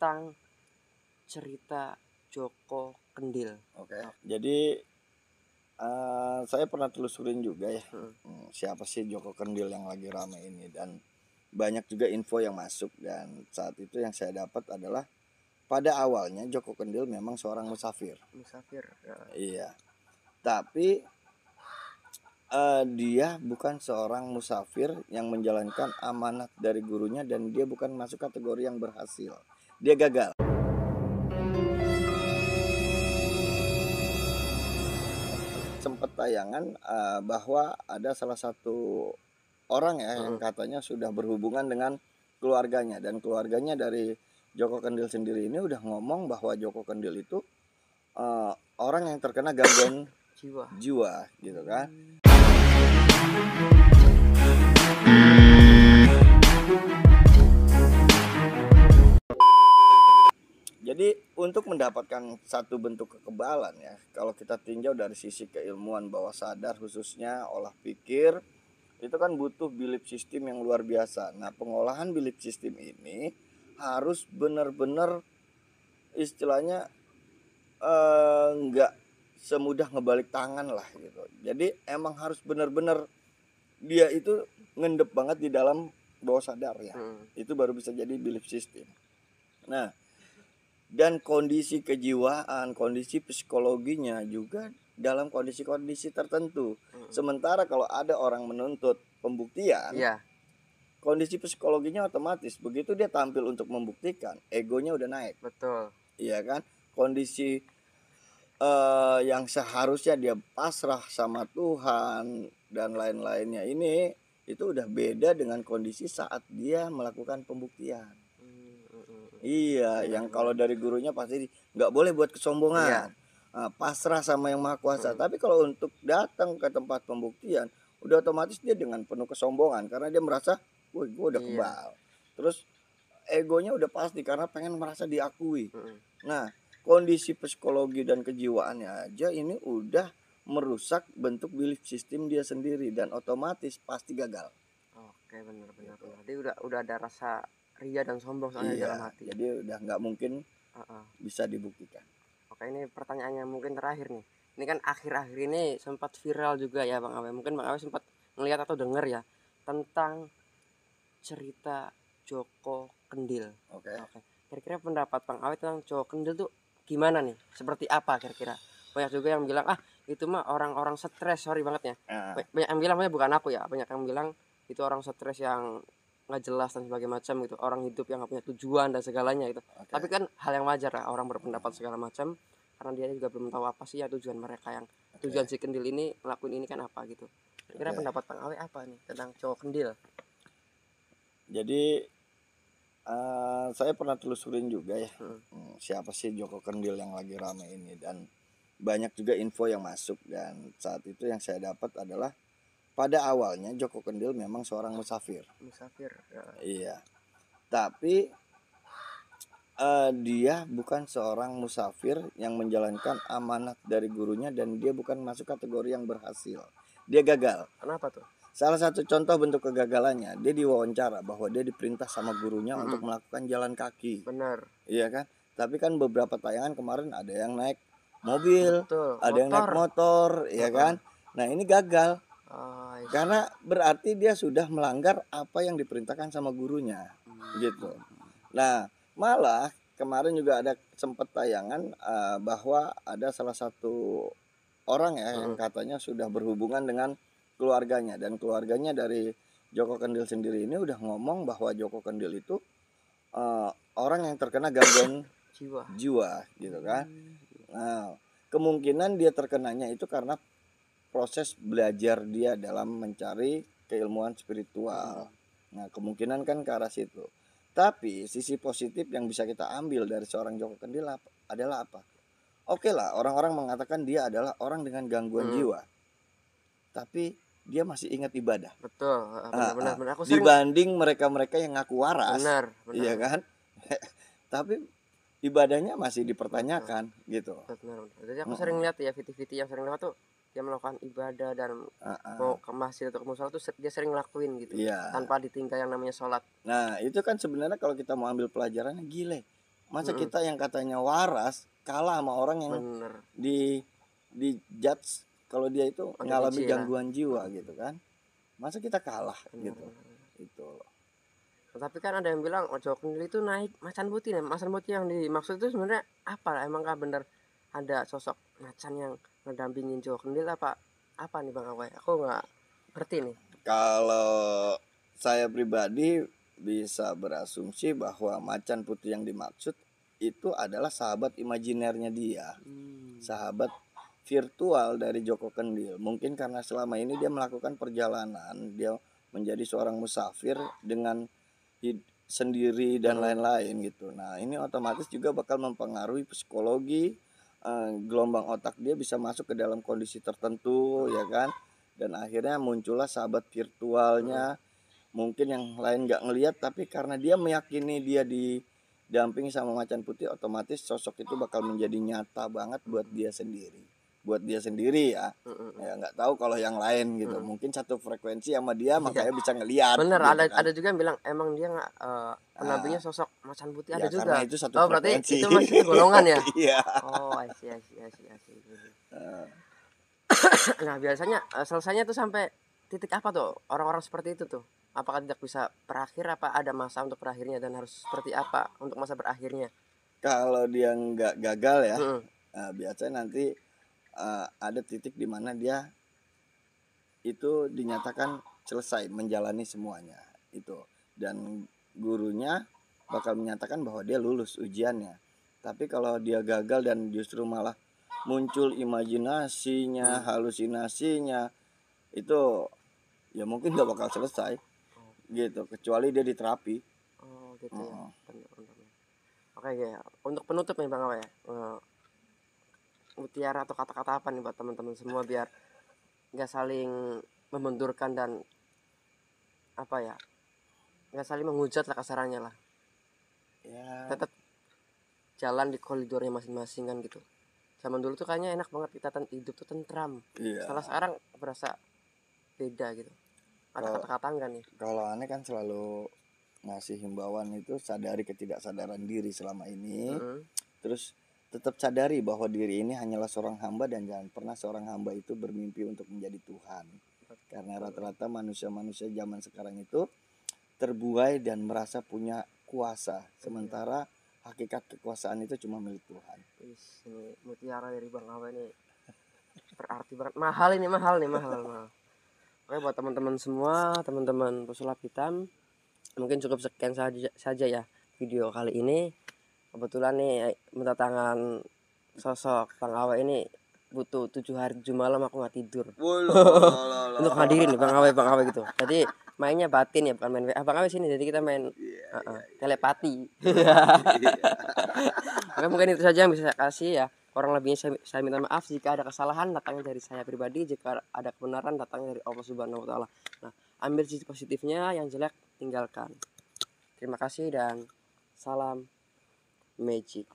tentang cerita Joko Kendil. Oke. Jadi saya pernah telusurin juga ya, siapa sih Joko Kendil yang lagi rame ini, dan banyak juga info yang masuk, dan saat itu yang saya dapat adalah pada awalnya Joko Kendil memang seorang musafir. Musafir. Ya. Iya. Tapi dia bukan seorang musafir yang menjalankan amanat dari gurunya, dan dia bukan masuk kategori yang berhasil. Dia gagal. Sempat tayangan bahwa ada salah satu orang ya yang katanya sudah berhubungan dengan keluarganya, dan keluarganya dari Joko Kendil sendiri ini udah ngomong bahwa Joko Kendil itu orang yang terkena gangguan jiwa gitu kan. Jadi untuk mendapatkan satu bentuk kekebalan ya, kalau kita tinjau dari sisi keilmuan bawah sadar khususnya olah pikir, itu kan butuh belief system yang luar biasa. Nah, pengolahan belief system ini harus benar-benar istilahnya nggak semudah ngebalik tangan lah gitu. Jadi emang harus benar-benar dia itu ngendep banget di dalam bawah sadar ya. Itu baru bisa jadi belief system. Nah, dan kondisi kejiwaan, kondisi psikologinya juga dalam kondisi-kondisi tertentu. Sementara kalau ada orang menuntut pembuktian, kondisi psikologinya otomatis begitu dia tampil untuk membuktikan, egonya udah naik. Betul. Iya kan? Kondisi yang seharusnya dia pasrah sama Tuhan dan lain-lainnya ini itu udah beda dengan kondisi saat dia melakukan pembuktian. Iya, yang kalau dari gurunya pasti nggak boleh buat kesombongan, pasrah sama yang maha kuasa. Tapi kalau untuk datang ke tempat pembuktian, udah otomatis dia dengan penuh kesombongan karena dia merasa, wah gue udah kebal. Terus egonya udah pasti karena pengen merasa diakui. Nah, kondisi psikologi dan kejiwaannya aja ini udah merusak bentuk belief system dia sendiri, dan otomatis pasti gagal. Oke, benar-benar. Jadi udah ada rasa ria dan sombong soalnya dalam hati. Jadi udah nggak mungkin bisa dibuktikan. Oke, ini pertanyaannya mungkin terakhir nih. Ini kan akhir-akhir ini sempat viral juga ya Bang Awe. Mungkin Bang Awe sempat ngelihat atau dengar ya tentang cerita Joko Kendil. Oke. Kira-kira pendapat Bang Awe tentang Joko Kendil tuh gimana nih? Seperti apa kira-kira? Banyak juga yang bilang itu mah orang-orang stres, sorry banget ya. Banyak yang bilang, bukan aku ya, banyak yang bilang itu orang stres yang nggak jelas dan sebagainya macam gitu, orang hidup yang nggak punya tujuan dan segalanya gitu. Tapi kan hal yang wajar lah orang berpendapat segala macam, karena dia juga belum tahu apa sih ya tujuan mereka, yang tujuan si Kendil ini ngelakuin ini kan apa gitu. Kira pendapat Bang Awe apa nih tentang Joko Kendil? Jadi saya pernah telusurin juga ya, siapa sih Joko Kendil yang lagi rame ini, dan banyak juga info yang masuk, dan saat itu yang saya dapat adalah pada awalnya Joko Kendil memang seorang musafir. Ya. Iya. Tapi dia bukan seorang musafir yang menjalankan amanat dari gurunya, dan dia bukan masuk kategori yang berhasil. Dia gagal. Kenapa tuh? Salah satu contoh bentuk kegagalannya, dia diwawancara bahwa dia diperintah sama gurunya untuk melakukan jalan kaki. Benar. Iya kan? Tapi kan beberapa tayangan kemarin ada yang naik mobil, ada yang naik motor, ya kan? Nah, ini gagal. Karena berarti dia sudah melanggar apa yang diperintahkan sama gurunya, gitu. Nah, malah kemarin juga ada sempat tayangan bahwa ada salah satu orang ya yang katanya sudah berhubungan dengan keluarganya, dan keluarganya dari Joko Kendil sendiri ini udah ngomong bahwa Joko Kendil itu orang yang terkena gangguan jiwa gitu kan. Nah, kemungkinan dia terkenanya itu karena proses belajar dia dalam mencari keilmuan spiritual. Nah, kemungkinan kan ke arah situ. Tapi sisi positif yang bisa kita ambil dari seorang Joko Kendil adalah apa? Oke lah, orang-orang mengatakan dia adalah orang dengan gangguan jiwa. Tapi dia masih ingat ibadah. Betul, benar. Aku dibanding mereka-mereka yang ngaku waras. Benar. Iya kan? Tapi ibadahnya masih dipertanyakan. Gitu. Benar. Jadi aku sering lihat ya video-video yang sering lewat tuh, dia melakukan ibadah dan mau ke masjid atau ke musola tuh dia sering ngelakuin gitu, tanpa ditinggal yang namanya sholat. Nah, itu kan sebenarnya kalau kita mau ambil pelajarannya, gile, Masa kita yang katanya waras kalah sama orang yang di judge kalau dia itu mengalami gangguan jiwa gitu kan. Masa kita kalah gitu. Itu loh. Tapi kan ada yang bilang Jawa Kendil itu naik macan putih. Macan putih yang dimaksud itu sebenarnya apa? Emangkah benar ada sosok macan yang ngedampingin Jawa Kendil apa nih Bang Awe? Aku nggak ngerti nih. Kalau saya pribadi bisa berasumsi bahwa macan putih yang dimaksud itu adalah sahabat imajinernya dia, sahabat virtual dari Joko Kendil. Mungkin karena selama ini dia melakukan perjalanan, dia menjadi seorang musafir dengan sendiri dan lain-lain gitu. Nah ini otomatis juga bakal mempengaruhi psikologi, gelombang otak dia bisa masuk ke dalam kondisi tertentu ya kan. Dan akhirnya muncullah sahabat virtualnya. Mungkin yang lain nggak ngelihat, tapi karena dia meyakini dia didampingi sama macan putih, otomatis sosok itu bakal menjadi nyata banget buat dia sendiri. Buat dia sendiri ya, ya nggak tahu kalau yang lain gitu. Mungkin satu frekuensi sama dia, makanya bisa ngelihat. Bener, gitu ada juga yang bilang emang dia nggak pendampingnya sosok macan putih, ada juga. Karena itu satu frekuensi. Berarti itu masih golongan ya? Iya. Oh, I see. Nah biasanya selesainya tuh sampai titik apa tuh orang-orang seperti itu tuh? Apakah tidak bisa berakhir, apa ada masa untuk berakhirnya dan harus seperti apa untuk masa berakhirnya? Kalau dia nggak gagal ya, biasanya nanti ada titik di mana dia itu dinyatakan selesai menjalani semuanya itu, dan gurunya bakal menyatakan bahwa dia lulus ujiannya. Tapi kalau dia gagal dan justru malah muncul imajinasinya, halusinasinya, itu ya mungkin gak bakal selesai gitu, kecuali dia diterapi. Gitu ya. Oke ya, untuk penutup nih Bang Awe ya, mutiara atau kata-kata apa nih buat teman-teman semua biar nggak saling membenturkan dan apa ya, nggak saling menghujat lah kasarannya lah ya. Tetap jalan di koridornya masing-masing kan gitu. Zaman dulu tuh kayaknya enak banget, kita hidup tuh tentram. Setelah sekarang berasa beda gitu. Ada kata-kata enggak nih? Kalau aneh kan selalu ngasih himbauan itu sadari ketidaksadaran diri selama ini. Terus tetap sadari bahwa diri ini hanyalah seorang hamba dan jangan pernah seorang hamba itu bermimpi untuk menjadi Tuhan. Karena rata-rata manusia-manusia zaman sekarang itu terbuai dan merasa punya kuasa, sementara hakikat kekuasaan itu cuma milik Tuhan. Ini mutiara dari Bang Awe ini berarti banget, mahal. Oke, buat teman-teman semua, teman-teman pesulap hitam, mungkin cukup sekian saja ya video kali ini. Kebetulan nih mendatangkan sosok Bang Awe ini butuh 7 hari 7 malam aku nggak tidur untuk hadirin nih Bang Awe gitu. Jadi mainnya batin ya, bukan main WA. Bang Awe sini, jadi kita main telepati. Oke, mungkin itu saja yang bisa saya kasih ya. Kurang lebihnya saya minta maaf jika ada kesalahan datangnya dari saya pribadi, jika ada kebenaran datangnya dari Allah Subhanahu wa taala. Nah, ambil sisi positifnya, yang jelek tinggalkan. Terima kasih dan salam magic.